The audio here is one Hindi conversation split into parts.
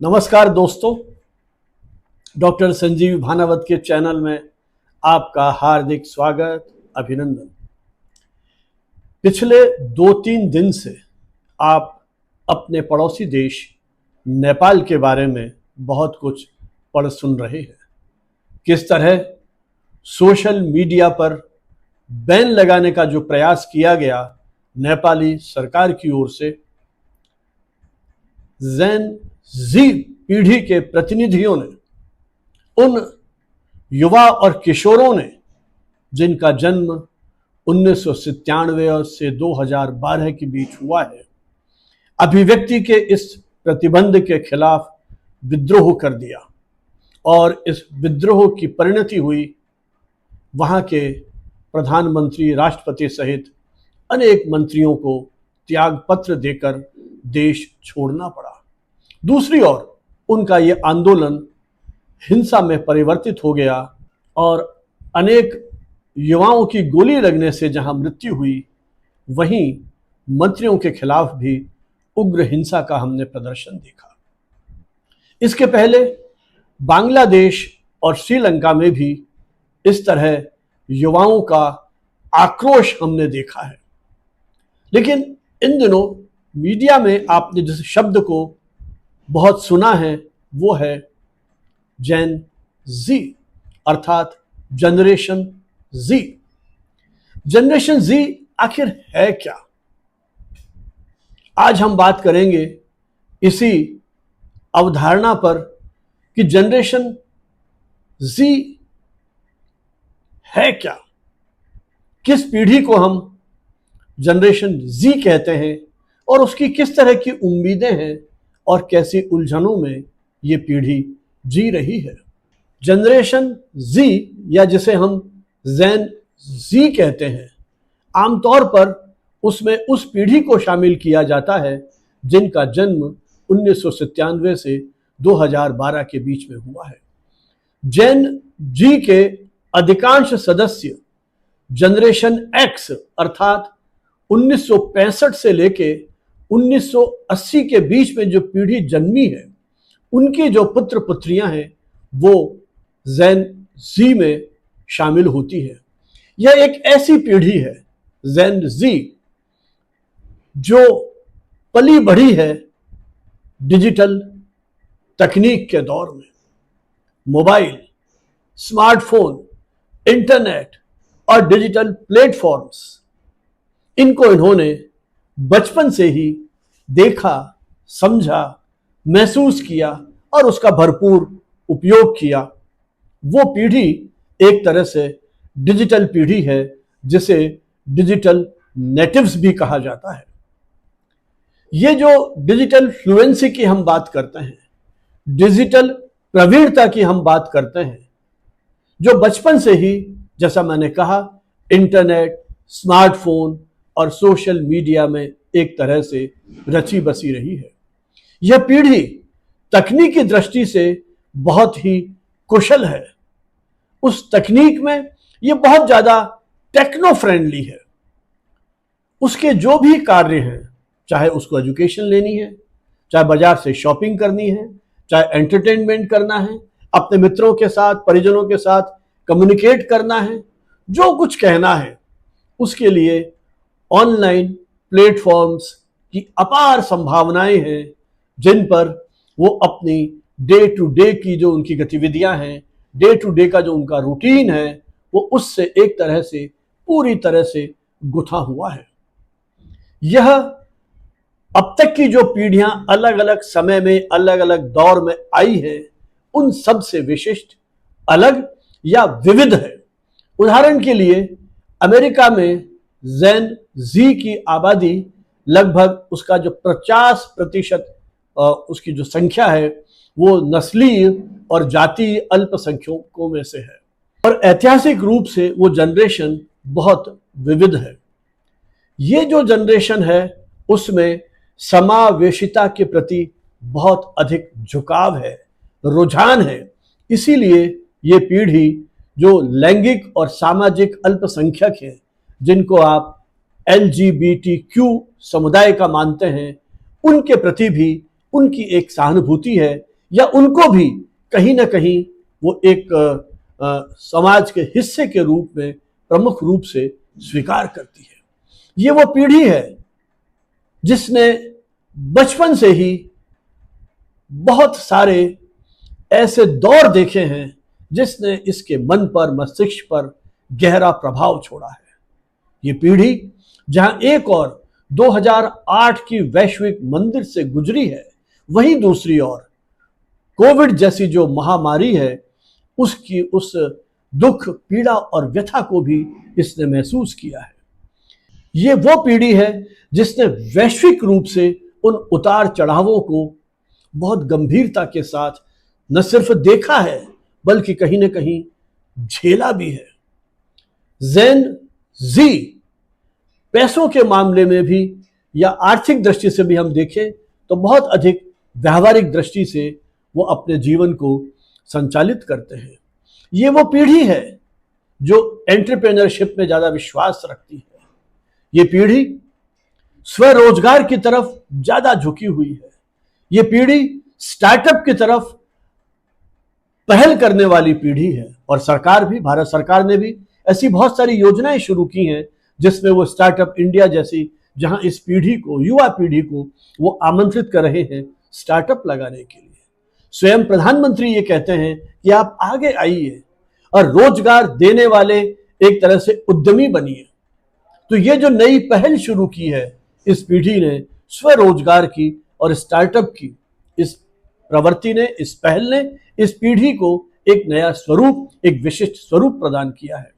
नमस्कार दोस्तों, डॉक्टर संजीव भानावत के चैनल में आपका हार्दिक स्वागत, अभिनंदन। पिछले 2-3 दिन से आप अपने पड़ोसी देश नेपाल के बारे में बहुत कुछ पढ़ सुन रहे हैं। किस तरह सोशल मीडिया पर बैन लगाने का जो प्रयास किया गया नेपाली सरकार की ओर से, जेन जी पीढ़ी के प्रतिनिधियों ने, उन युवा और किशोरों ने जिनका जन्म 1997 से 2012 के बीच हुआ है, अभिव्यक्ति के इस प्रतिबंध के खिलाफ विद्रोह कर दिया और इस विद्रोह की परिणति हुई वहां के प्रधानमंत्री, राष्ट्रपति सहित अनेक मंत्रियों को त्यागपत्र देकर देश छोड़ना पड़ा। दूसरी ओर उनका ये आंदोलन हिंसा में परिवर्तित हो गया और अनेक युवाओं की गोली लगने से जहां मृत्यु हुई, वहीं मंत्रियों के खिलाफ भी उग्र हिंसा का हमने प्रदर्शन देखा। इसके पहले बांग्लादेश और श्रीलंका में भी इस तरह युवाओं का आक्रोश हमने देखा है। लेकिन इन दिनों मीडिया में आपने जिस शब्द को बहुत सुना है वो है जेन जी, अर्थात जनरेशन जी। जनरेशन जी आखिर है क्या? आज हम बात करेंगे इसी अवधारणा पर कि जनरेशन जी है क्या, किस पीढ़ी को हम जनरेशन जी कहते हैं और उसकी किस तरह की उम्मीदें हैं और कैसी उलझनों में ये पीढ़ी जी रही है। जनरेशन जी, या जिसे हम जेन जी कहते हैं, आमतौर पर उसमें उस पीढ़ी को शामिल किया जाता है जिनका जन्म 1997 से 2012 के बीच में हुआ है। जेन जी के अधिकांश सदस्य जनरेशन एक्स अर्थात 1965 से लेके 1980 के बीच में जो पीढ़ी जन्मी है, उनकी जो पुत्र पुत्रियां हैं वो जेन जी में शामिल होती है। यह एक ऐसी पीढ़ी है जेन जी जो पली बढ़ी है डिजिटल तकनीक के दौर में। मोबाइल, स्मार्टफोन, इंटरनेट और डिजिटल प्लेटफॉर्म्स, इनको इन्होंने बचपन से ही देखा, समझा, महसूस किया और उसका भरपूर उपयोग किया। वो पीढ़ी एक तरह से डिजिटल पीढ़ी है जिसे डिजिटल नेटिव्स भी कहा जाता है। ये जो डिजिटल फ्लुएंसी की हम बात करते हैं, डिजिटल प्रवीणता की हम बात करते हैं, जो बचपन से ही, जैसा मैंने कहा, इंटरनेट, स्मार्टफोन और सोशल मीडिया में एक तरह से रची बसी रही है। यह पीढ़ी तकनीकी दृष्टि से बहुत ही कुशल है। उस तकनीक में यह बहुत ज्यादा टेक्नो फ्रेंडली है। उसके जो भी कार्य हैं, चाहे उसको एजुकेशन लेनी है, चाहे बाजार से शॉपिंग करनी है, चाहे एंटरटेनमेंट करना है, अपने मित्रों के साथ, परिजनों के साथ कम्युनिकेट करना है, जो कुछ कहना है, उसके लिए ऑनलाइन प्लेटफॉर्म्स की अपार संभावनाएं हैं जिन पर वो अपनी डे टू डे की जो उनकी गतिविधियां हैं, डे टू डे का जो उनका रूटीन है, वो उससे एक तरह से पूरी तरह से गुथा हुआ है। यह अब तक की जो पीढ़ियां अलग अलग समय में, अलग अलग दौर में आई है, उन सब से विशिष्ट, अलग या विविध है। उदाहरण के लिए अमेरिका में जेन जी की आबादी लगभग, उसका जो 50% उसकी जो संख्या है वो नस्लीय और जातीय अल्पसंख्यकों में से है और ऐतिहासिक रूप से वो जनरेशन बहुत विविध है। ये जो जनरेशन है उसमें समावेशिता के प्रति बहुत अधिक झुकाव है, रुझान है। इसीलिए ये पीढ़ी जो लैंगिक और सामाजिक अल्पसंख्यक है, जिनको आप LGBTQ समुदाय का मानते हैं, उनके प्रति भी उनकी एक सहानुभूति है या उनको भी कहीं ना कहीं वो एक समाज के हिस्से के रूप में प्रमुख रूप से स्वीकार करती है। ये वो पीढ़ी है जिसने बचपन से ही बहुत सारे ऐसे दौर देखे हैं जिसने इसके मन पर, मस्तिष्क पर गहरा प्रभाव छोड़ा है। ये पीढ़ी जहां एक और 2008 की वैश्विक मंदिर से गुजरी है, वहीं दूसरी ओर कोविड जैसी जो महामारी है उसकी उस दुख, पीड़ा और व्यथा को भी इसने महसूस किया है। ये वो पीढ़ी है जिसने वैश्विक रूप से उन उतार चढ़ावों को बहुत गंभीरता के साथ न सिर्फ देखा है बल्कि कहीं ना कहीं झेला भी है। जेन जी पैसों के मामले में भी या आर्थिक दृष्टि से भी हम देखें तो बहुत अधिक व्यावहारिक दृष्टि से वो अपने जीवन को संचालित करते हैं। ये वो पीढ़ी है जो एंटरप्रेन्योरशिप में ज्यादा विश्वास रखती है। ये पीढ़ी स्वरोजगार की तरफ ज्यादा झुकी हुई है। ये पीढ़ी स्टार्टअप की तरफ पहल करने वाली पीढ़ी है। और सरकार भी, भारत सरकार ने भी ऐसी बहुत सारी योजनाएं शुरू की हैं जिसमें वो स्टार्टअप इंडिया जैसी, जहां इस पीढ़ी को, युवा पीढ़ी को वो आमंत्रित कर रहे हैं स्टार्टअप लगाने के लिए। स्वयं प्रधानमंत्री ये कहते हैं कि आप आगे आइए और रोजगार देने वाले एक तरह से उद्यमी बनिए। तो ये जो नई पहल शुरू की है इस पीढ़ी ने, स्वरोजगार की और स्टार्टअप की, इस प्रवृत्ति ने, इस पहल ने इस पीढ़ी को एक नया स्वरूप, एक विशिष्ट स्वरूप प्रदान किया है।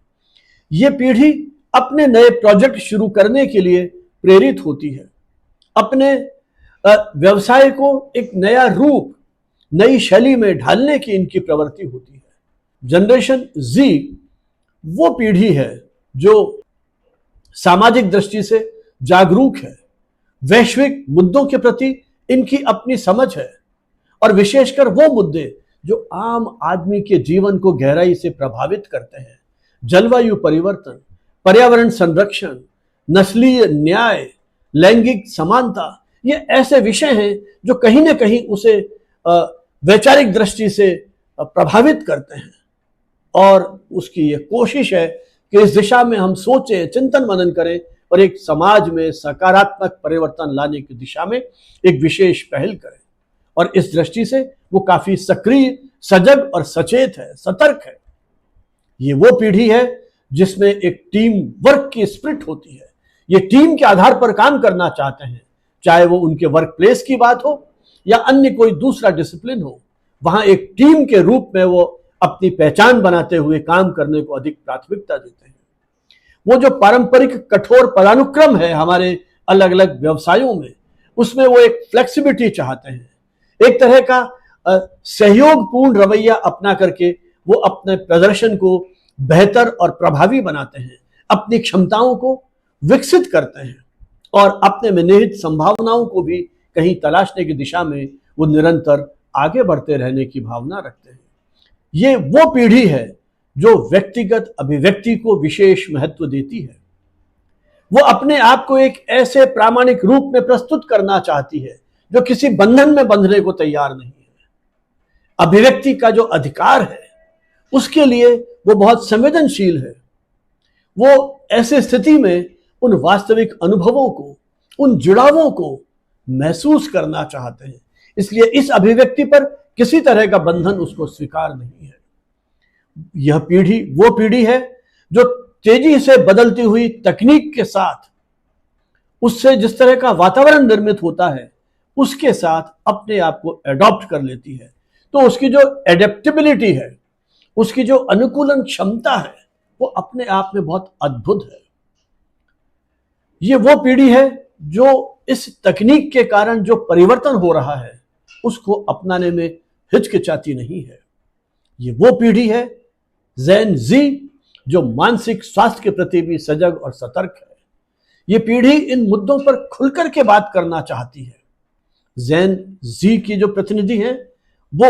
ये पीढ़ी अपने नए प्रोजेक्ट शुरू करने के लिए प्रेरित होती है। अपने व्यवसाय को एक नया रूप, नई शैली में ढालने की इनकी प्रवृत्ति होती है। जनरेशन जी वो पीढ़ी है जो सामाजिक दृष्टि से जागरूक है। वैश्विक मुद्दों के प्रति इनकी अपनी समझ है और विशेषकर वो मुद्दे जो आम आदमी के जीवन को गहराई से प्रभावित करते हैं। जलवायु परिवर्तन, पर्यावरण संरक्षण, नस्लीय न्याय, लैंगिक समानता, ये ऐसे विषय हैं जो कहीं ना कहीं उसे वैचारिक दृष्टि से प्रभावित करते हैं। और उसकी ये कोशिश है कि इस दिशा में हम सोचें, चिंतन मनन करें और एक समाज में सकारात्मक परिवर्तन लाने की दिशा में एक विशेष पहल करें। और इस दृष्टि से वो काफी सक्रिय, सजग और सचेत है, सतर्क है। ये वो पीढ़ी है जिसमें एक टीम वर्क की स्पिरिट होती है। ये टीम के आधार पर काम करना चाहते हैं, चाहे वो उनके वर्क प्लेस की बात हो या अन्य कोई दूसरा डिसिप्लिन हो। वहां एक टीम के रूप में वो अपनी पहचान बनाते हुए काम करने को अधिक प्राथमिकता देते हैं। वो जो पारंपरिक कठोर पदानुक्रम है हमारे अलग अलग व्यवसायों में, उसमें वो एक फ्लेक्सिबिलिटी चाहते हैं। एक तरह का सहयोगपूर्ण रवैया अपना करके वो अपने प्रदर्शन को बेहतर और प्रभावी बनाते हैं, अपनी क्षमताओं को विकसित करते हैं और अपने में निहित संभावनाओं को भी कहीं तलाशने की दिशा में वो निरंतर आगे बढ़ते रहने की भावना रखते हैं। ये वो पीढ़ी है जो व्यक्तिगत अभिव्यक्ति को विशेष महत्व देती है। वो अपने आप को एक ऐसे प्रामाणिक रूप में प्रस्तुत करना चाहती है जो किसी बंधन में बंधने को तैयार नहीं है। अभिव्यक्ति का जो अधिकार है उसके लिए वो बहुत संवेदनशील है। वो ऐसे स्थिति में उन वास्तविक अनुभवों को, उन जुड़ावों को महसूस करना चाहते हैं। इसलिए इस अभिव्यक्ति पर किसी तरह का बंधन उसको स्वीकार नहीं है। यह पीढ़ी वो पीढ़ी है जो तेजी से बदलती हुई तकनीक के साथ, उससे जिस तरह का वातावरण निर्मित होता है उसके साथ अपने आप को एडॉप्ट कर लेती है। तो उसकी जो एडेप्टेबिलिटी है, उसकी जो अनुकूलन क्षमता है, वो अपने आप में बहुत अद्भुत है। ये वो पीढ़ी है जो इस तकनीक के कारण जो परिवर्तन हो रहा है उसको अपनाने में हिचकिचाती नहीं है। ये वो पीढ़ी है जेन जी जो मानसिक स्वास्थ्य के प्रति भी सजग और सतर्क है। ये पीढ़ी इन मुद्दों पर खुलकर के बात करना चाहती है। जेन जी की जो प्रतिनिधि हैं वो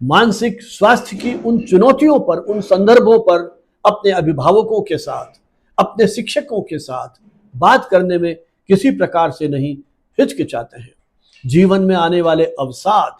मानसिक स्वास्थ्य की उन चुनौतियों पर, उन संदर्भों पर अपने अभिभावकों के साथ, अपने शिक्षकों के साथ बात करने में किसी प्रकार से नहीं हिचकिचाते हैं। जीवन में आने वाले अवसाद,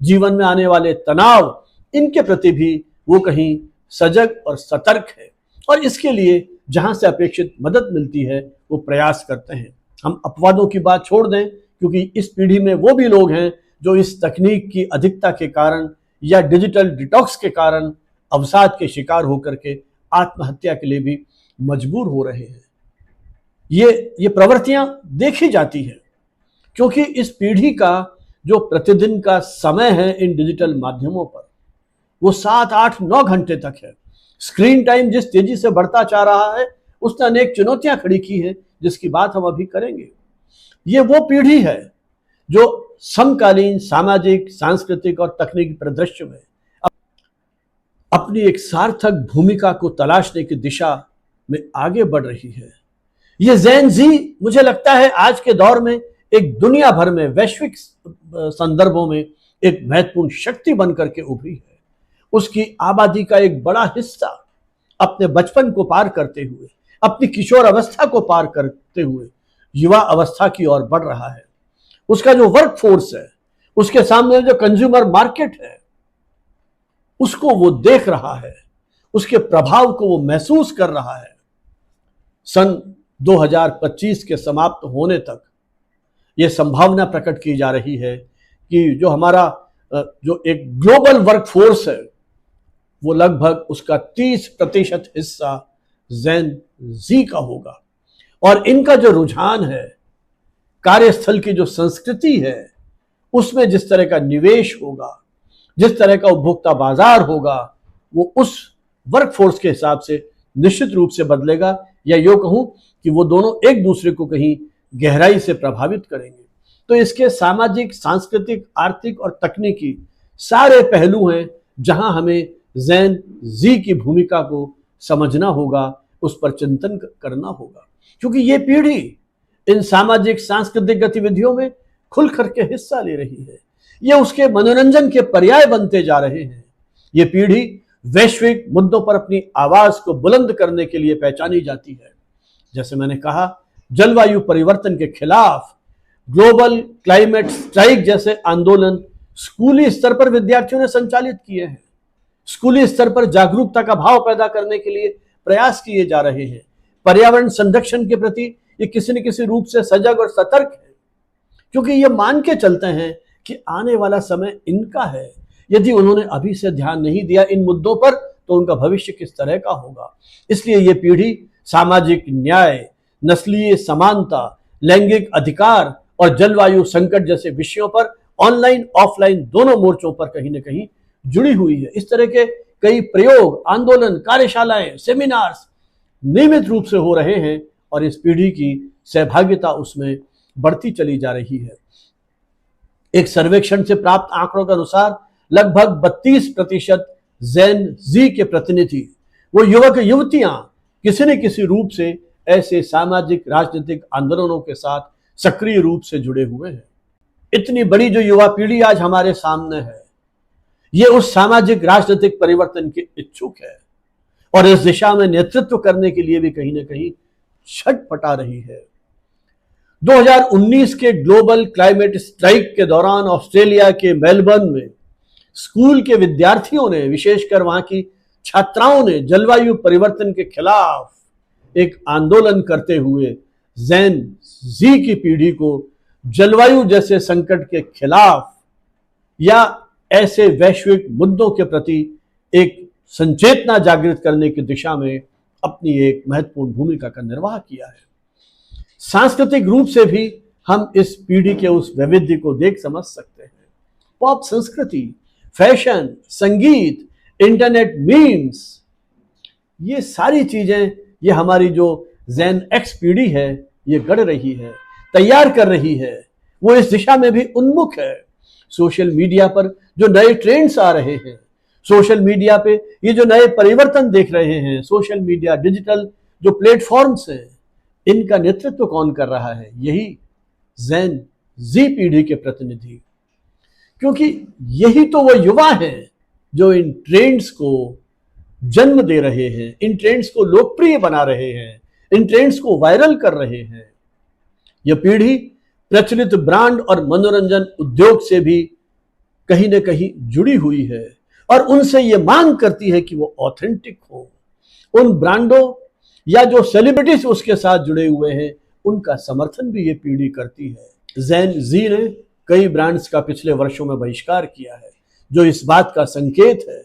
जीवन में आने वाले तनाव, इनके प्रति भी वो कहीं सजग और सतर्क है और इसके लिए जहां से अपेक्षित मदद मिलती है वो प्रयास करते हैं। हम अपवादों की बात छोड़ दें, क्योंकि इस पीढ़ी में वो भी लोग हैं जो इस तकनीक की अधिकता के कारण या डिजिटल डिटॉक्स के कारण अवसाद के शिकार होकर के आत्महत्या के लिए भी मजबूर हो रहे हैं। ये प्रवृत्तियां देखी जाती हैं, क्योंकि इस पीढ़ी का जो प्रतिदिन का समय है इन डिजिटल माध्यमों पर वो 7, 8, 9 घंटे तक है। स्क्रीन टाइम जिस तेजी से बढ़ता जा रहा है उसने अनेक चुनौतियां खड़ी की हैं, जिसकी बात हम अभी करेंगे। ये वो पीढ़ी है जो समकालीन सामाजिक, सांस्कृतिक और तकनीकी परिदृश्य में अपनी एक सार्थक भूमिका को तलाशने की दिशा में आगे बढ़ रही है। ये जेन जी मुझे लगता है आज के दौर में एक दुनिया भर में वैश्विक संदर्भों में एक महत्वपूर्ण शक्ति बनकर के उभरी है। उसकी आबादी का एक बड़ा हिस्सा अपने बचपन को पार करते हुए, अपनी किशोर अवस्था को पार करते हुए युवा अवस्था की ओर बढ़ रहा है। उसका जो वर्क फोर्स है, उसके सामने जो कंज्यूमर मार्केट है, उसको वो देख रहा है, उसके प्रभाव को वो महसूस कर रहा है। सन 2025 के समाप्त होने तक ये संभावना प्रकट की जा रही है कि जो हमारा जो एक ग्लोबल वर्क फोर्स है वो लगभग उसका 30% हिस्सा जेन जी का होगा। और इनका जो रुझान है, कार्यस्थल की जो संस्कृति है, उसमें जिस तरह का निवेश होगा, जिस तरह का उपभोक्ता बाजार होगा, वो उस वर्क फोर्स के हिसाब से निश्चित रूप से बदलेगा, या यूं कहूं कि वो दोनों एक दूसरे को कहीं गहराई से प्रभावित करेंगे। तो इसके सामाजिक, सांस्कृतिक, आर्थिक और तकनीकी सारे पहलू हैं जहां हमें जेन जी की भूमिका को समझना होगा, उस पर चिंतन करना होगा, क्योंकि ये पीढ़ी इन सामाजिक सांस्कृतिक गतिविधियों में खुल करके हिस्सा ले रही है। ये उसके मनोरंजन के पर्याय बनते जा रहे हैं। ये पीढ़ी वैश्विक मुद्दों पर अपनी आवाज को बुलंद करने के लिए पहचानी जाती है। जैसे मैंने कहा, जलवायु परिवर्तन के खिलाफ ग्लोबल क्लाइमेट स्ट्राइक जैसे आंदोलन स्कूली स्तर पर विद्यार्थियों ने संचालित किए हैं। स्कूली स्तर पर जागरूकता का भाव पैदा करने के लिए प्रयास किए जा रहे हैं। पर्यावरण संरक्षण के प्रति ये किसी न किसी रूप से सजग और सतर्क है, क्योंकि ये मान के चलते हैं कि आने वाला समय इनका है। यदि उन्होंने अभी से ध्यान नहीं दिया इन मुद्दों पर तो उनका भविष्य किस तरह का होगा। इसलिए ये पीढ़ी सामाजिक न्याय, नस्लीय समानता, लैंगिक अधिकार और जलवायु संकट जैसे विषयों पर ऑनलाइन ऑफलाइन दोनों मोर्चों पर कहीं न कहीं जुड़ी हुई है। इस तरह के कई प्रयोग, आंदोलन, कार्यशालाएं, सेमिनार्स नियमित रूप से हो रहे हैं और इस पीढ़ी की सहभागिता उसमें बढ़ती चली जा रही है। एक सर्वेक्षण से प्राप्त आंकड़ों के अनुसार लगभग 32% जेन जी के प्रतिनिधि, वो युवक युवतियां किसी न किसी रूप से ऐसे सामाजिक राजनीतिक आंदोलनों के साथ सक्रिय रूप से जुड़े हुए हैं। इतनी बड़ी जो युवा पीढ़ी आज हमारे सामने है, ये उस सामाजिक राजनीतिक परिवर्तन के इच्छुक है और इस दिशा में नेतृत्व करने के लिए भी कहीं ना कहीं छटपटा रही है। 2019 के ग्लोबल क्लाइमेट स्ट्राइक के दौरान ऑस्ट्रेलिया के मेलबर्न में स्कूल के विद्यार्थियों ने, विशेषकर वहां की छात्राओं ने जलवायु परिवर्तन के खिलाफ एक आंदोलन करते हुए जेन जी की पीढ़ी को जलवायु जैसे संकट के खिलाफ या ऐसे वैश्विक मुद्दों के प्रति एक संचेतना जागृत करने की दिशा में अपनी एक महत्वपूर्ण भूमिका का निर्वाह किया है। सांस्कृतिक रूप से भी हम इस पीढ़ी के उस वैविध्य को देख समझ सकते हैं। पॉप संस्कृति, फैशन, संगीत, इंटरनेट मीम्स, ये सारी चीजें ये हमारी जो जेन एक्स पीढ़ी है ये गढ़ रही है, तैयार कर रही है। वो इस दिशा में भी उन्मुख है। सोशल मीडिया पर जो नए ट्रेंड्स आ रहे हैं, सोशल मीडिया पे ये जो नए परिवर्तन देख रहे हैं, सोशल मीडिया, डिजिटल जो प्लेटफॉर्म्स हैं, इनका नेतृत्व कौन कर रहा है? यही जेन जी पीढ़ी के प्रतिनिधि, क्योंकि यही तो वो युवा हैं जो इन ट्रेंड्स को जन्म दे रहे हैं, इन ट्रेंड्स को लोकप्रिय बना रहे हैं, इन ट्रेंड्स को वायरल कर रहे हैं। यह पीढ़ी प्रचलित ब्रांड और मनोरंजन उद्योग से भी कहीं ना कहीं जुड़ी हुई है और उनसे ये मांग करती है कि वो ऑथेंटिक हो। उन ब्रांडों या जो सेलिब्रिटीज उसके साथ जुड़े हुए हैं उनका समर्थन भी ये पीढ़ी करती है। जेन जी ने कई ब्रांड्स का पिछले वर्षों में बहिष्कार किया है, जो इस बात का संकेत है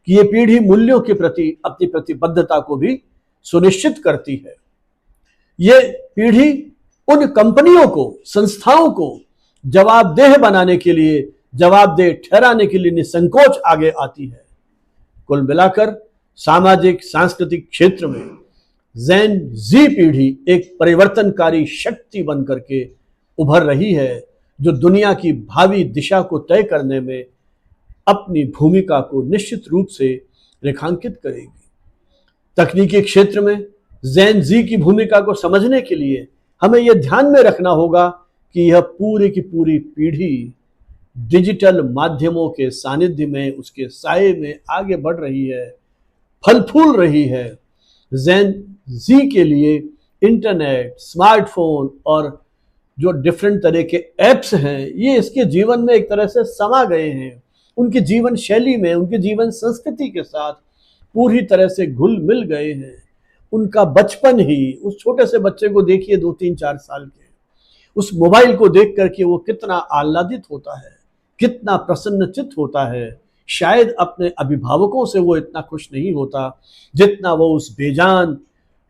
कि ये पीढ़ी मूल्यों के प्रति अपनी प्रतिबद्धता को भी सुनिश्चित करती है। ये पीढ़ी उन कंपनियों को, संस्थाओं को जवाबदेह बनाने के लिए, जवाबदेह ठहराने के लिए निसंकोच आगे आती है। कुल मिलाकर सामाजिक सांस्कृतिक क्षेत्र में जेन जी पीढ़ी एक परिवर्तनकारी शक्ति बनकर के उभर रही है, जो दुनिया की भावी दिशा को तय करने में अपनी भूमिका को निश्चित रूप से रेखांकित करेगी। तकनीकी क्षेत्र में जेन जी की भूमिका को समझने के लिए हमें यह ध्यान में रखना होगा कि यह पूरी की पूरी पीढ़ी डिजिटल माध्यमों के सानिध्य में, उसके साये में आगे बढ़ रही है, फल फूल रही है। जेन जी के लिए इंटरनेट, स्मार्टफोन और जो डिफरेंट तरह के ऐप्स हैं, ये इसके जीवन में एक तरह से समा गए हैं। उनकी जीवन शैली में, उनकी जीवन संस्कृति के साथ पूरी तरह से घुल मिल गए हैं। उनका बचपन ही, उस छोटे से बच्चे को देखिए 2-3-4 साल के, उस मोबाइल को देख करके वो कितना आह्लादित होता है, कितना प्रसन्नचित्त होता है। शायद अपने अभिभावकों से वो इतना खुश नहीं होता जितना वो उस बेजान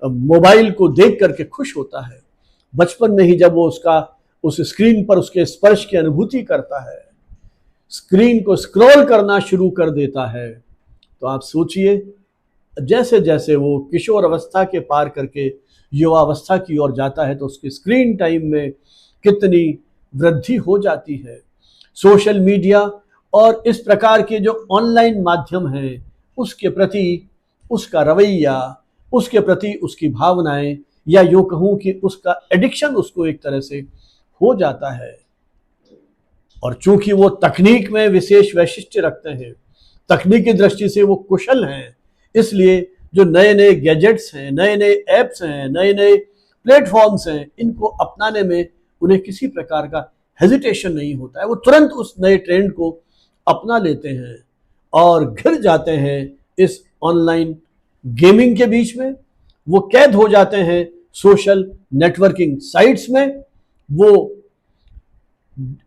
मोबाइल को देख करके खुश होता है। बचपन में ही जब वो उस स्क्रीन पर उसके स्पर्श की अनुभूति करता है, स्क्रीन को स्क्रॉल करना शुरू कर देता है, तो आप सोचिए जैसे जैसे वो किशोर अवस्था के पार करके युवावस्था की ओर जाता है तो उसके स्क्रीन टाइम में कितनी वृद्धि हो जाती है। सोशल मीडिया और इस प्रकार के जो ऑनलाइन माध्यम हैं, उसके प्रति उसका रवैया, उसके प्रति उसकी भावनाएं, या यूं कहूं कि उसका एडिक्शन उसको एक तरह से हो जाता है। और चूंकि वो तकनीक में विशेष वैशिष्ट्य रखते हैं, तकनीकी दृष्टि से वो कुशल हैं, इसलिए जो नए नए गैजेट्स हैं, नए नए ऐप्स हैं, नए नए प्लेटफॉर्म्स हैं, इनको अपनाने में उन्हें किसी प्रकार का हेजिटेशन नहीं होता है। वो तुरंत उस नए ट्रेंड को अपना लेते हैं और घिर जाते हैं इस ऑनलाइन गेमिंग के बीच में। वो कैद हो जाते हैं सोशल नेटवर्किंग साइट्स में, वो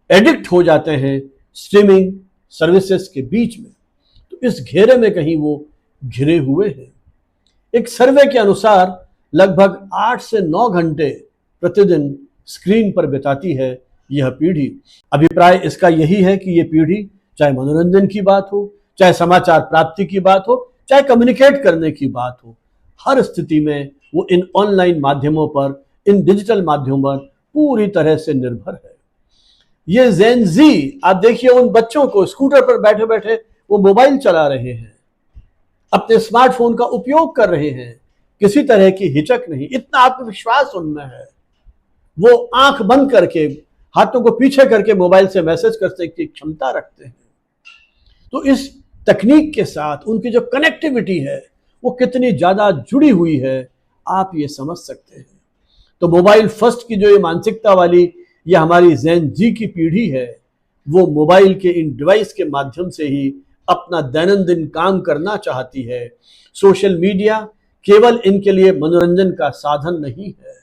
एडिक्ट हो जाते हैं स्ट्रीमिंग सर्विसेज के बीच में। तो इस घेरे में कहीं वो घिरे हुए हैं। एक सर्वे के अनुसार लगभग 8 से 9 घंटे प्रतिदिन स्क्रीन पर बिताती है यह पीढ़ी। अभिप्राय इसका यही है कि यह पीढ़ी, चाहे मनोरंजन की बात हो, चाहे समाचार प्राप्ति की बात हो, चाहे कम्युनिकेट करने की बात हो, हर स्थिति में वो इन ऑनलाइन माध्यमों पर, इन डिजिटल माध्यमों पर पूरी तरह से निर्भर है। ये जेन जी, आप देखिए उन बच्चों को स्कूटर पर बैठे बैठे वो मोबाइल चला रहे हैं, अपने स्मार्टफोन का उपयोग कर रहे हैं, किसी तरह की हिचक नहीं, इतना आत्मविश्वास उनमें है। वो आंख बंद करके, हाथों को पीछे करके मोबाइल से मैसेज करने की क्षमता रखते हैं। तो इस तकनीक के साथ उनकी जो कनेक्टिविटी है वो कितनी ज्यादा जुड़ी हुई है, आप ये समझ सकते हैं। तो मोबाइल फर्स्ट की जो ये मानसिकता वाली ये हमारी जेन जी की पीढ़ी है, वो मोबाइल के इन डिवाइस के माध्यम से ही अपना दैनंदिन काम करना चाहती है। सोशल मीडिया केवल इनके लिए मनोरंजन का साधन नहीं है,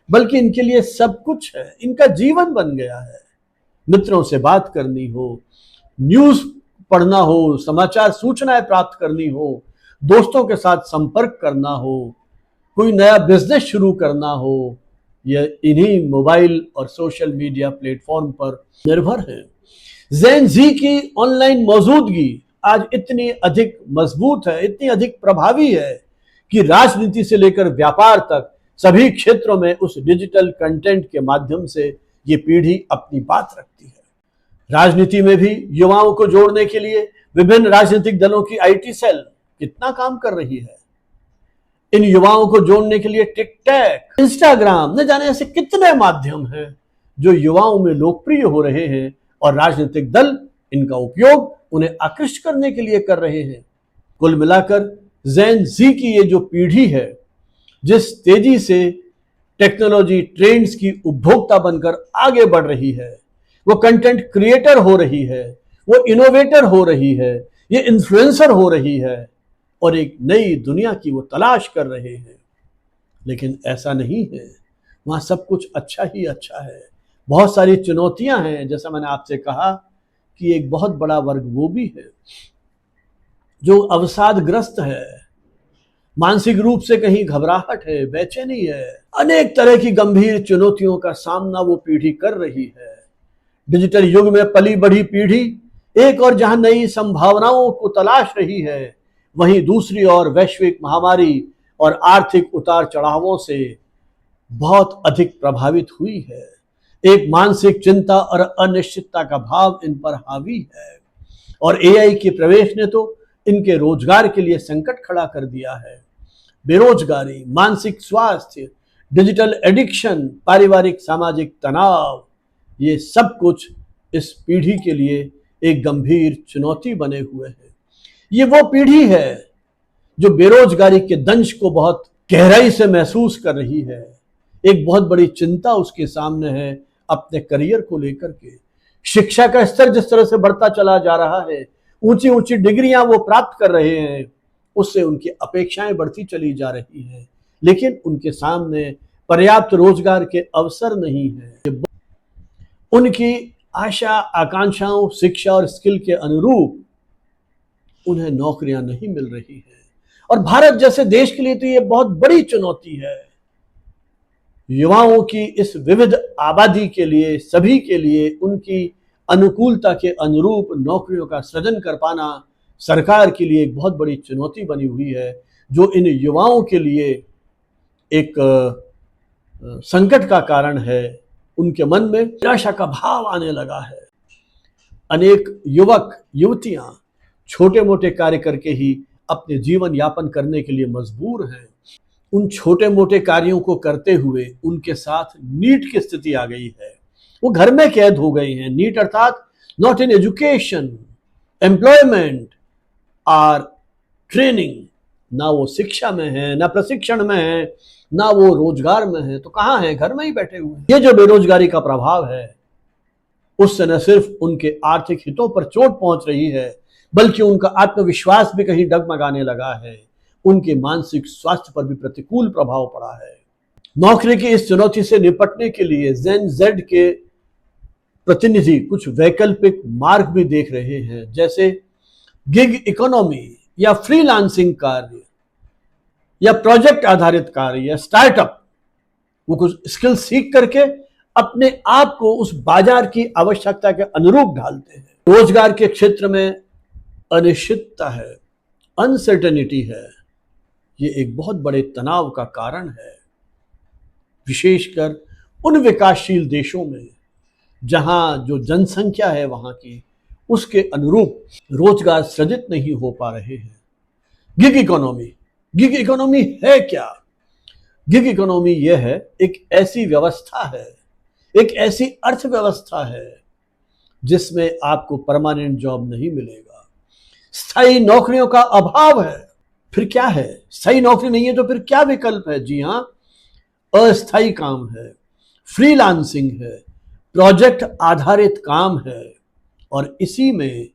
बल्कि इनके लिए सब कुछ है, इनका जीवन बन गया है। मित्रों से बात करनी हो, न्यूज पढ़ना हो, समाचार सूचनाएं प्राप्त करनी हो, दोस्तों के साथ संपर्क करना हो, कोई नया बिजनेस शुरू करना हो, यह इन्हीं मोबाइल और सोशल मीडिया प्लेटफॉर्म पर निर्भर है। जेन जी की ऑनलाइन मौजूदगी आज इतनी अधिक मजबूत है, इतनी अधिक प्रभावी है कि राजनीति से लेकर व्यापार तक सभी क्षेत्रों में उस डिजिटल कंटेंट के माध्यम से ये पीढ़ी अपनी बात रखती है। राजनीति में भी युवाओं को जोड़ने के लिए विभिन्न राजनीतिक दलों की आईटी सेल कितना काम कर रही है। इन युवाओं को जोड़ने के लिए टिकटॉक, इंस्टाग्राम, न जाने ऐसे कितने माध्यम हैं जो युवाओं में लोकप्रिय हो रहे हैं और राजनीतिक दल इनका उपयोग उन्हें आकृष्ट करने के लिए कर रहे हैं। कुल मिलाकर जेन जी की ये जो पीढ़ी है, जिस तेजी से टेक्नोलॉजी ट्रेंड्स की उपभोक्ता बनकर आगे बढ़ रही है, वो कंटेंट क्रिएटर हो रही है, वो इनोवेटर हो रही है, ये इन्फ्लुएंसर हो रही है और एक नई दुनिया की वो तलाश कर रहे हैं। लेकिन ऐसा नहीं है, वहां सब कुछ अच्छा ही अच्छा है। बहुत सारी चुनौतियां हैं, जैसा मैंने आपसे कहा कि एक बहुत बड़ा वर्ग वो भी है जो अवसादग्रस्त है, मानसिक रूप से कहीं घबराहट है, बेचैनी है, अनेक तरह की गंभीर चुनौतियों का सामना वो पीढ़ी कर रही है। डिजिटल युग में पली बढ़ी पीढ़ी एक और जहां नई संभावनाओं को तलाश रही है, वहीं दूसरी ओर वैश्विक महामारी और आर्थिक उतार चढ़ावों से बहुत अधिक प्रभावित हुई है। एक मानसिक चिंता और अनिश्चितता का भाव इन पर हावी है और एआई के प्रवेश ने तो इनके रोजगार के लिए संकट खड़ा कर दिया है। बेरोजगारी, मानसिक स्वास्थ्य, डिजिटल एडिक्शन, पारिवारिक सामाजिक तनाव, ये सब कुछ इस पीढ़ी के लिए एक गंभीर चुनौती बने हुए हैं। ये वो पीढ़ी है जो बेरोजगारी के दंश को बहुत गहराई से महसूस कर रही है। एक बहुत बड़ी चिंता उसके सामने है अपने करियर को लेकर के। शिक्षा का स्तर जिस तरह से बढ़ता चला जा रहा है, ऊंची ऊंची डिग्रियां वो प्राप्त कर रहे हैं, उससे उनकी अपेक्षाएं बढ़ती चली जा रही हैं, लेकिन उनके सामने पर्याप्त रोजगार के अवसर नहीं है। उनकी आशा आकांक्षाओं, शिक्षा और स्किल के अनुरूप उन्हें नौकरियां नहीं मिल रही हैं और भारत जैसे देश के लिए तो ये बहुत बड़ी चुनौती है। युवाओं की इस विविध आबादी के लिए, सभी के लिए उनकी अनुकूलता के अनुरूप नौकरियों का सृजन कर पाना सरकार के लिए एक बहुत बड़ी चुनौती बनी हुई है, जो इन युवाओं के लिए एक संकट का कारण है। उनके मन में निराशा का भाव आने लगा है। अनेक युवक युवतियां छोटे मोटे कार्य करके ही अपने जीवन यापन करने के लिए मजबूर हैं। उन छोटे मोटे कार्यों को करते हुए उनके साथ नीट की स्थिति आ गई है। वो घर में कैद हो गए हैं। नीट अर्थात नॉट इन एजुकेशन, एम्प्लॉयमेंट और ट्रेनिंग। ना वो शिक्षा में है, ना प्रशिक्षण में है, ना वो रोजगार में है, तो कहाँ है? घर में ही बैठे हुए हैं। ये जो बेरोजगारी का प्रभाव है, उससे न सिर्फ उनके आर्थिक हितों पर चोट पहुंच रही है, बल्कि उनका आत्मविश्वास भी कहीं डगमगाने लगा है। उनके मानसिक स्वास्थ्य पर भी प्रतिकूल प्रभाव पड़ा है। नौकरी की इस चुनौती से निपटने के लिए जेन जेड के प्रतिनिधि कुछ वैकल्पिक मार्ग भी देख रहे हैं, जैसे गिग इकोनॉमी या फ्रीलांसिंग कार्य या प्रोजेक्ट आधारित कार्य या स्टार्टअप। वो कुछ स्किल सीख करके अपने आप को उस बाजार की आवश्यकता के अनुरूप ढालते हैं। रोजगार के क्षेत्र में अनिश्चितता है, अनसर्टेनिटी है। ये एक बहुत बड़े तनाव का कारण है, विशेषकर उन विकासशील देशों में जहां जो जनसंख्या है वहां की, उसके अनुरूप रोजगार सृजित नहीं हो पा रहे हैं। गिग इकोनॉमी, गिग इकोनॉमी है क्या? गिग इकोनॉमी यह है, एक ऐसी व्यवस्था है, एक ऐसी अर्थव्यवस्था है जिसमें आपको परमानेंट जॉब नहीं मिलेगा, स्थायी नौकरियों का अभाव है। फिर क्या है? स्थायी नौकरी नहीं है तो फिर क्या विकल्प है? जी हां, अस्थायी काम है, फ्रीलांसिंग है, प्रोजेक्ट आधारित काम है और इसी में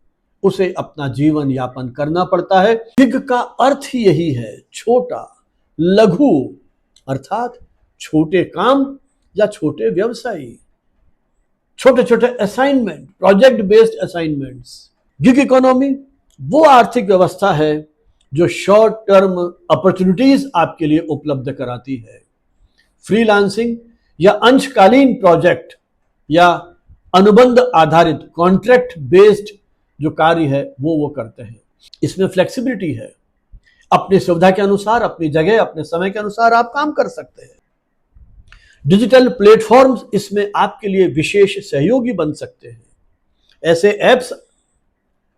उसे अपना जीवन यापन करना पड़ता है। गिग का अर्थ ही यही है, छोटा, लघु, अर्थात छोटे काम या छोटे व्यवसायी, छोटे छोटे assignment, project based assignments. Gig economy वो आर्थिक व्यवस्था है जो शॉर्ट टर्म अपॉर्चुनिटीज आपके लिए उपलब्ध कराती है। फ्रीलांसिंग या अंशकालीन प्रोजेक्ट या अनुबंध आधारित कॉन्ट्रैक्ट बेस्ड जो कार्य है वो करते हैं। इसमें फ्लेक्सिबिलिटी है, अपनी सुविधा के अनुसार, अपनी जगह, अपने समय के अनुसार आप काम कर सकते हैं। डिजिटल प्लेटफॉर्म्स इसमें आपके लिए विशेष सहयोगी बन सकते हैं। ऐसे ऐप्स,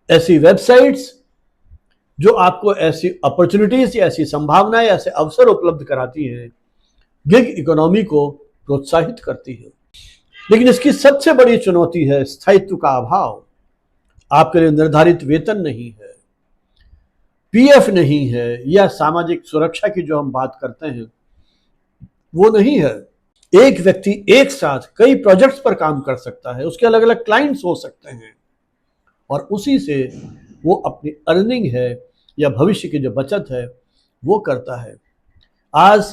ऐसी वेबसाइट्स जो आपको ऐसी अपॉर्चुनिटीज या ऐसी संभावनाएं, ऐसे अवसर उपलब्ध कराती हैं, गिग इकोनॉमी को प्रोत्साहित करती है। लेकिन इसकी सबसे बड़ी चुनौती है स्थायित्व का अभाव। आपके लिए निर्धारित वेतन नहीं है, पीएफ नहीं है, या सामाजिक सुरक्षा की जो हम बात करते हैं वो नहीं है। एक व्यक्ति एक साथ कई प्रोजेक्ट्स पर काम कर सकता है, उसके अलग अलग क्लाइंट्स हो सकते हैं और उसी से वो अपनी अर्निंग है या भविष्य की जो बचत है वो करता है। आज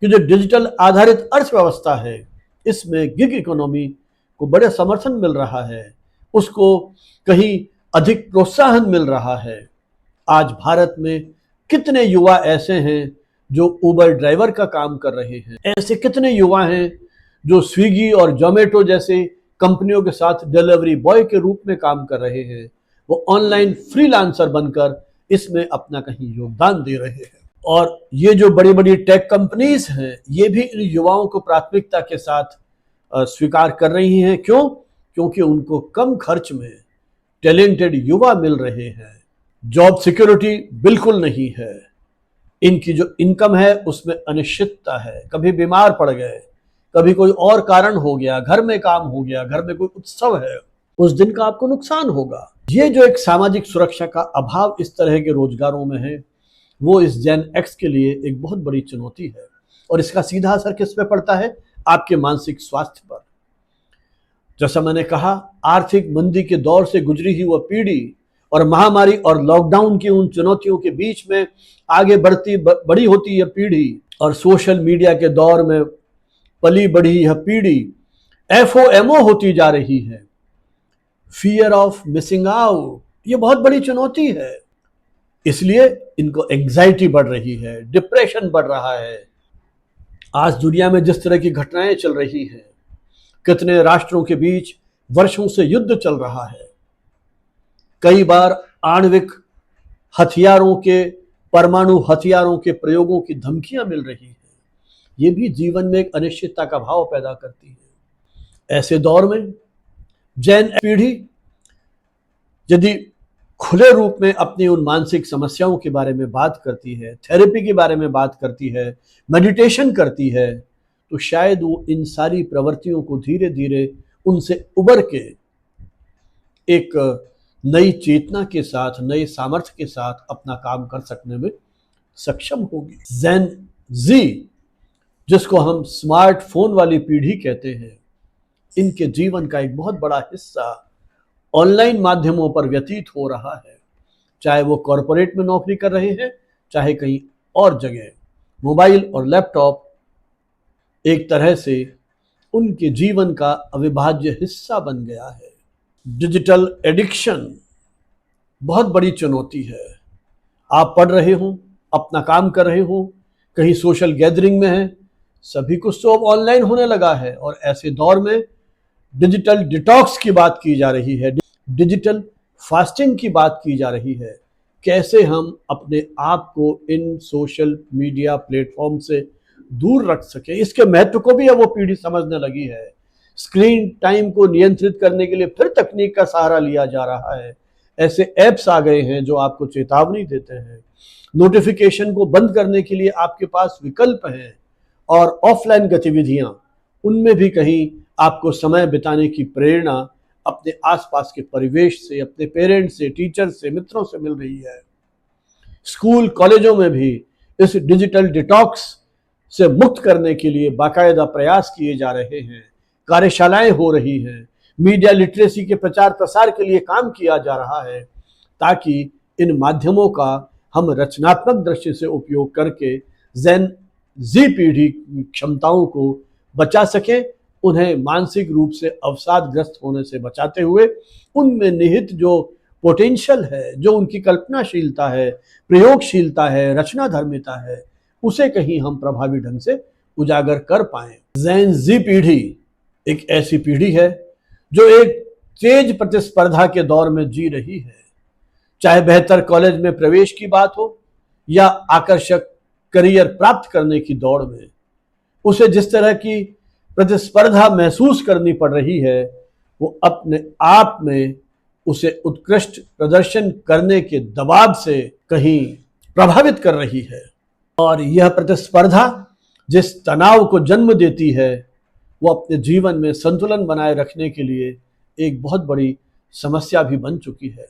की जो डिजिटल आधारित अर्थव्यवस्था है, इसमें गिग इकोनॉमी को बड़े समर्थन मिल रहा है, उसको कहीं अधिक प्रोत्साहन मिल रहा है। आज भारत में कितने युवा ऐसे हैं जो उबर ड्राइवर का काम कर रहे हैं, ऐसे कितने युवा हैं जो स्विगी और जोमेटो जैसे कंपनियों के साथ डिलीवरी बॉय के रूप में काम कर रहे हैं, वो ऑनलाइन फ्रीलांसर बनकर इसमें अपना कहीं योगदान दे रहे हैं। और ये जो बड़ी बड़ी टेक कंपनीज हैं, ये भी इन युवाओं को प्राथमिकता के साथ स्वीकार कर रही हैं। क्यों? क्योंकि उनको कम खर्च में टैलेंटेड युवा मिल रहे हैं। जॉब सिक्योरिटी बिल्कुल नहीं है, इनकी जो इनकम है उसमें अनिश्चितता है। कभी बीमार पड़ गए, कभी कोई और कारण हो गया, घर में काम हो गया, घर में कोई उत्सव है, उस दिन का आपको नुकसान होगा। ये जो एक सामाजिक सुरक्षा का अभाव इस तरह के रोजगारों में है, वो इस जेन एक्स के लिए एक बहुत बड़ी चुनौती है। और इसका सीधा असर किस पे पड़ता है? आपके मानसिक स्वास्थ्य पर। जैसा मैंने कहा, आर्थिक मंदी के दौर से गुजरी हुई वह पीढ़ी और महामारी और लॉकडाउन की उन चुनौतियों के बीच में आगे बड़ी होती यह पीढ़ी और सोशल मीडिया के दौर में पली बढ़ी यह पीढ़ी एफओएमओ होती जा रही है। फियर ऑफ मिसिंग आउट, ये बहुत बड़ी चुनौती है। इसलिए इनको एंग्जाइटी बढ़ रही है, डिप्रेशन बढ़ रहा है। आज दुनिया में जिस तरह की घटनाएं चल रही हैं, कितने राष्ट्रों के बीच वर्षों से युद्ध चल रहा है, कई बार आणविक हथियारों के, परमाणु हथियारों के प्रयोगों की धमकियां मिल रही हैं, ये भी जीवन में एक अनिश्चितता का भाव पैदा करती है। ऐसे दौर में जेन पीढ़ी यदि खुले रूप में अपनी उन मानसिक समस्याओं के बारे में बात करती है, थेरेपी के बारे में बात करती है, मेडिटेशन करती है, तो शायद वो इन सारी प्रवृत्तियों को धीरे धीरे उनसे उबर के एक नई चेतना के साथ, नए सामर्थ्य के साथ अपना काम कर सकने में सक्षम होगी। जेन जी, जिसको हम स्मार्टफोन वाली पीढ़ी कहते हैं, इनके जीवन का एक बहुत बड़ा हिस्सा ऑनलाइन माध्यमों पर व्यतीत हो रहा है। चाहे वो कॉरपोरेट में नौकरी कर रहे हैं, चाहे कहीं और जगह, मोबाइल और लैपटॉप एक तरह से उनके जीवन का अविभाज्य हिस्सा बन गया है। डिजिटल एडिक्शन बहुत बड़ी चुनौती है। आप पढ़ रहे हो, अपना काम कर रहे हो, कहीं सोशल गैदरिंग में है, सभी कुछ तो अब ऑनलाइन होने लगा है। और ऐसे दौर में डिजिटल डिटॉक्स की बात की जा रही है, डिजिटल फास्टिंग की बात की जा रही है। कैसे हम अपने आप को इन सोशल मीडिया प्लेटफॉर्म से दूर रख सके, इसके महत्व को भी अब वो पीढ़ी समझने लगी है। स्क्रीन टाइम को नियंत्रित करने के लिए फिर तकनीक का सहारा लिया जा रहा है। ऐसे ऐप्स आ गए हैं जो आपको चेतावनी देते हैं। नोटिफिकेशन को बंद करने के लिए आपके पास विकल्प हैं। और ऑफलाइन गतिविधियां, उनमें भी कहीं आपको समय बिताने की प्रेरणा अपने आसपास के परिवेश से, अपने पेरेंट्स से, टीचर से, मित्रों से मिल रही है। स्कूल कॉलेजों में भी इस डिजिटल डिटॉक्स से मुक्त करने के लिए बाकायदा प्रयास किए जा रहे हैं, कार्यशालाएं हो रही हैं, मीडिया लिटरेसी के प्रचार प्रसार के लिए काम किया जा रहा है, ताकि इन माध्यमों का हम रचनात्मक दृष्टि से उपयोग करके जेन जी पीढ़ी की क्षमताओं को बचा सकें, उन्हें मानसिक रूप से अवसादग्रस्त होने से बचाते हुए उनमें निहित जो पोटेंशियल है, जो उनकी कल्पनाशीलता है, प्रयोगशीलता है, रचनाधर्मिता है, उसे कहीं हम प्रभावी ढंग से उजागर कर पाएं। जेन जी पीढ़ी एक ऐसी पीढ़ी है जो एक तेज प्रतिस्पर्धा के दौर में जी रही है। चाहे बेहतर कॉलेज में प्रवेश की बात हो या आकर्षक करियर प्राप्त करने की दौड़ में, उसे जिस तरह की प्रतिस्पर्धा महसूस करनी पड़ रही है, वो अपने आप में उसे उत्कृष्ट प्रदर्शन करने के दबाव से कहीं प्रभावित कर रही है। और यह प्रतिस्पर्धा जिस तनाव को जन्म देती है, वो अपने जीवन में संतुलन बनाए रखने के लिए एक बहुत बड़ी समस्या भी बन चुकी है।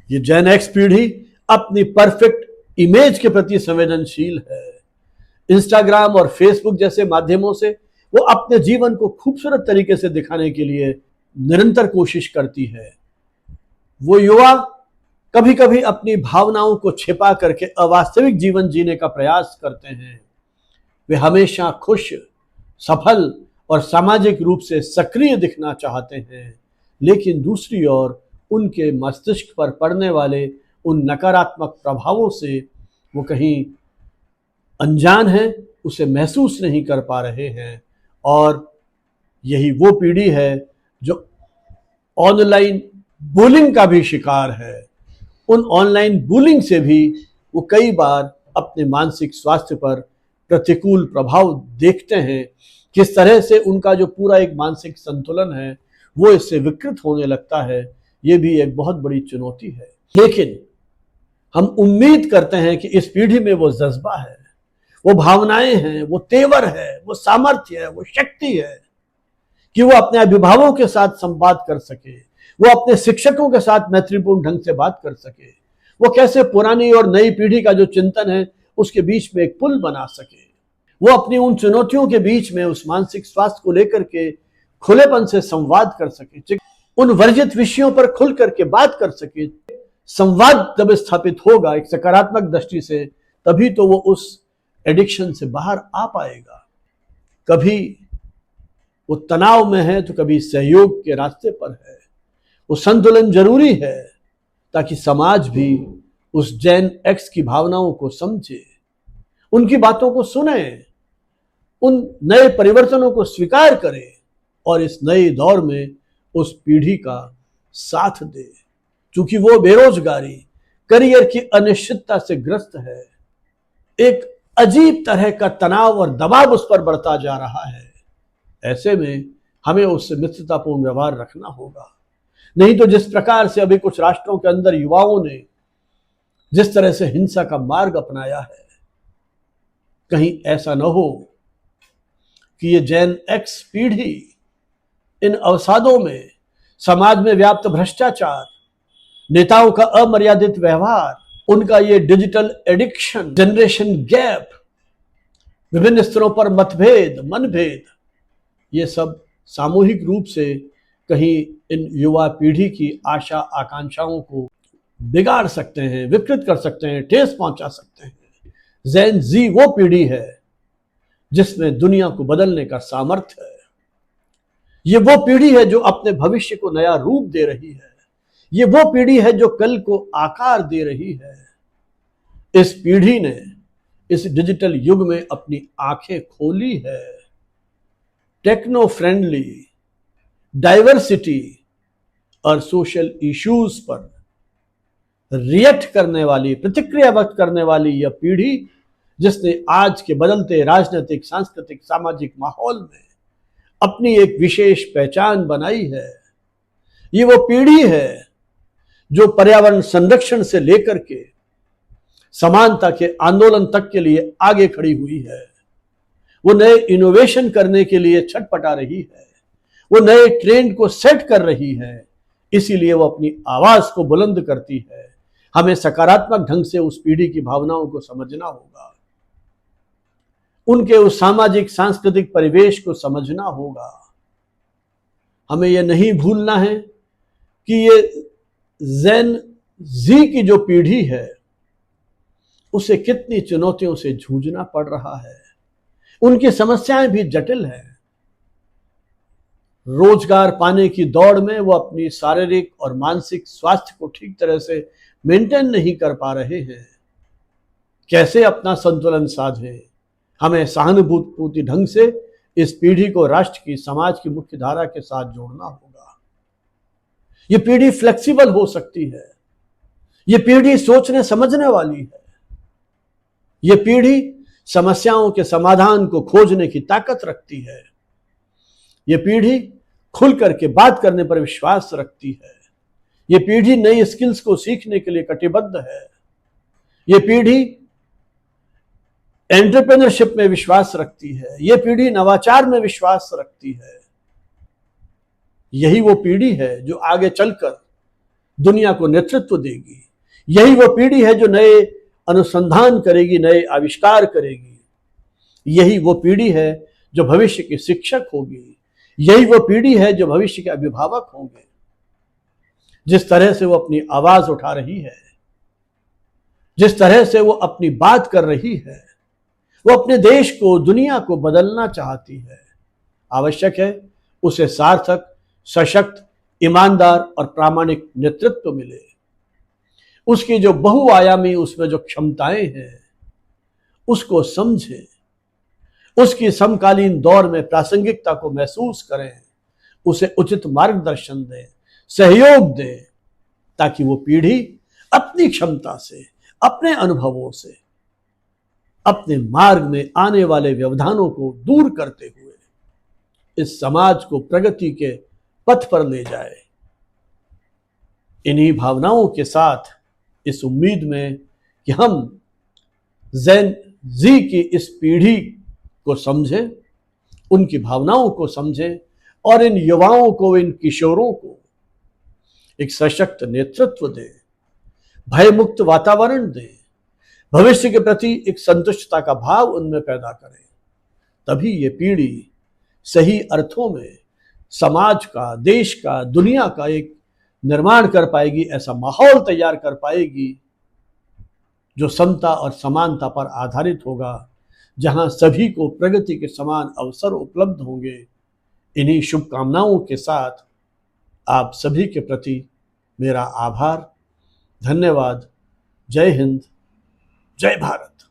ये जेन एक्स पीढ़ी अपनी परफेक्ट इमेज के प्रति संवेदनशील है। इंस्टाग्राम और फेसबुक जैसे माध्यमों से वो अपने जीवन को खूबसूरत तरीके से दिखाने के लिए निरंतर कोशिश करती है। वो युवा कभी कभी अपनी भावनाओं को छिपा करके अवास्तविक जीवन जीने का प्रयास करते हैं। वे हमेशा खुश, सफल और सामाजिक रूप से सक्रिय दिखना चाहते हैं, लेकिन दूसरी ओर उनके मस्तिष्क पर पड़ने वाले उन नकारात्मक प्रभावों से वो कहीं अनजान हैं, उसे महसूस नहीं कर पा रहे हैं। और यही वो पीढ़ी है जो ऑनलाइन बुलिंग का भी शिकार है। उन ऑनलाइन बुलिंग से भी वो कई बार अपने मानसिक स्वास्थ्य पर प्रतिकूल प्रभाव देखते हैं। किस तरह से उनका जो पूरा एक मानसिक संतुलन है वो इससे विकृत होने लगता है, ये भी एक बहुत बड़ी चुनौती है। लेकिन हम उम्मीद करते हैं कि इस पीढ़ी में वो जज्बा है, वो भावनाएं हैं, वो तेवर है, वो सामर्थ्य है, वो शक्ति है कि वो अपने अभिभावकों के साथ संवाद कर सके, वो अपने शिक्षकों के साथ मैत्रीपूर्ण ढंग से बात कर सके, वो कैसे पुरानी और नई पीढ़ी का जो चिंतन है उसके बीच में एक पुल बना सके, वो अपनी उन चुनौतियों के बीच में उस मानसिक स्वास्थ्य को लेकर के खुलेपन से संवाद कर सके, उन वर्जित विषयों पर खुल करके बात कर सके। संवाद जब स्थापित होगा एक सकारात्मक दृष्टि से, तभी तो वो उस एडिक्शन से बाहर आ पाएगा। कभी वो तनाव में है तो कभी सहयोग के रास्ते पर है। वो संतुलन जरूरी है ताकि समाज भी उस जेन एक्स की भावनाओं को समझे, उनकी बातों को सुने, उन नए परिवर्तनों को स्वीकार करे और इस नए दौर में उस पीढ़ी का साथ दे। क्योंकि वो बेरोजगारी, करियर की अनिश्चितता से ग्रस्त है, एक अजीब तरह का तनाव और दबाव उस पर बढ़ता जा रहा है। ऐसे में हमें उससे मित्रतापूर्ण व्यवहार रखना होगा। नहीं तो जिस प्रकार से अभी कुछ राष्ट्रों के अंदर युवाओं ने जिस तरह से हिंसा का मार्ग अपनाया है, कहीं ऐसा न हो कि ये जेन एक्स पीढ़ी इन अवसादों में, समाज में व्याप्त भ्रष्टाचार, नेताओं का अमर्यादित व्यवहार, उनका ये डिजिटल एडिक्शन, जनरेशन गैप, विभिन्न स्तरों पर मतभेद, मनभेद, ये सब सामूहिक रूप से कहीं इन युवा पीढ़ी की आशा आकांक्षाओं को बिगाड़ सकते हैं, विकृत कर सकते हैं, ठेस पहुंचा सकते हैं। जेन जी वो पीढ़ी है जिसमें दुनिया को बदलने का सामर्थ्य है। ये वो पीढ़ी है जो अपने भविष्य को नया रूप दे रही है। ये वो पीढ़ी है जो कल को आकार दे रही है। इस पीढ़ी ने इस डिजिटल युग में अपनी आंखें खोली है। टेक्नो फ्रेंडली, डाइवर्सिटी और सोशल इश्यूज पर रिएक्ट करने वाली, प्रतिक्रिया व्यक्त करने वाली यह पीढ़ी, जिसने आज के बदलते राजनीतिक, सांस्कृतिक, सामाजिक माहौल में अपनी एक विशेष पहचान बनाई है। ये वो पीढ़ी है जो पर्यावरण संरक्षण से लेकर के समानता के आंदोलन तक के लिए आगे खड़ी हुई है। वो नए इनोवेशन करने के लिए छटपटा रही है, वो नए ट्रेंड को सेट कर रही है, इसीलिए वो अपनी आवाज को बुलंद करती है। हमें सकारात्मक ढंग से उस पीढ़ी की भावनाओं को समझना होगा, उनके उस सामाजिक सांस्कृतिक परिवेश को समझना होगा। हमें यह नहीं भूलना है कि ये जेन जी की जो पीढ़ी है उसे कितनी चुनौतियों से जूझना पड़ रहा है। उनकी समस्याएं भी जटिल हैं। रोजगार पाने की दौड़ में वो अपनी शारीरिक और मानसिक स्वास्थ्य को ठीक तरह से मेंटेन नहीं कर पा रहे हैं। कैसे अपना संतुलन साधें? हमें सहानुभूति ढंग से इस पीढ़ी को राष्ट्र की, समाज की मुख्य धारा के साथ जोड़ना होगा। ये पीढ़ी फ्लेक्सिबल हो सकती है। ये पीढ़ी सोचने समझने वाली है। ये पीढ़ी समस्याओं के समाधान को खोजने की ताकत रखती है। ये पीढ़ी खुल करके बात करने पर विश्वास रखती है। ये पीढ़ी नई स्किल्स को सीखने के लिए कटिबद्ध है। ये पीढ़ी एंटरप्रेन्योरशिप में विश्वास रखती है। ये पीढ़ी नवाचार में विश्वास रखती है। यही वो पीढ़ी है जो आगे चलकर दुनिया को नेतृत्व देगी। यही वो पीढ़ी है जो नए अनुसंधान करेगी, नए आविष्कार करेगी। यही वो पीढ़ी है जो भविष्य की शिक्षक होगी। यही वो पीढ़ी है जो भविष्य के अभिभावक होंगे। जिस तरह से वो अपनी आवाज उठा रही है, जिस तरह से वो अपनी बात कर रही है, वो अपने देश को, दुनिया को बदलना चाहती है। आवश्यक है उसे सार्थक, सशक्त, ईमानदार और प्रामाणिक नेतृत्व मिले। उसकी जो बहुआयामी उसमें जो क्षमताएं हैं उसको समझें, उसकी समकालीन दौर में प्रासंगिकता को महसूस करें, उसे उचित मार्गदर्शन दें, सहयोग दें, ताकि वो पीढ़ी अपनी क्षमता से, अपने अनुभवों से, अपने मार्ग में आने वाले व्यवधानों को दूर करते हुए इस समाज को प्रगति के पथ पर ले जाए। इन्हीं भावनाओं के साथ, इस उम्मीद में कि हम जेन जी की इस पीढ़ी को समझें, उनकी भावनाओं को समझें और इन युवाओं को, इन किशोरों को एक सशक्त नेतृत्व दें, भयमुक्त वातावरण दें, भविष्य के प्रति एक संतुष्टता का भाव उनमें पैदा करें। तभी ये पीढ़ी सही अर्थों में समाज का, देश का, दुनिया का एक निर्माण कर पाएगी, ऐसा माहौल तैयार कर पाएगी जो समता और समानता पर आधारित होगा, जहां सभी को प्रगति के समान अवसर उपलब्ध होंगे। इन्हीं शुभकामनाओं के साथ आप सभी के प्रति मेरा आभार, धन्यवाद। जय हिंद, जय भारत।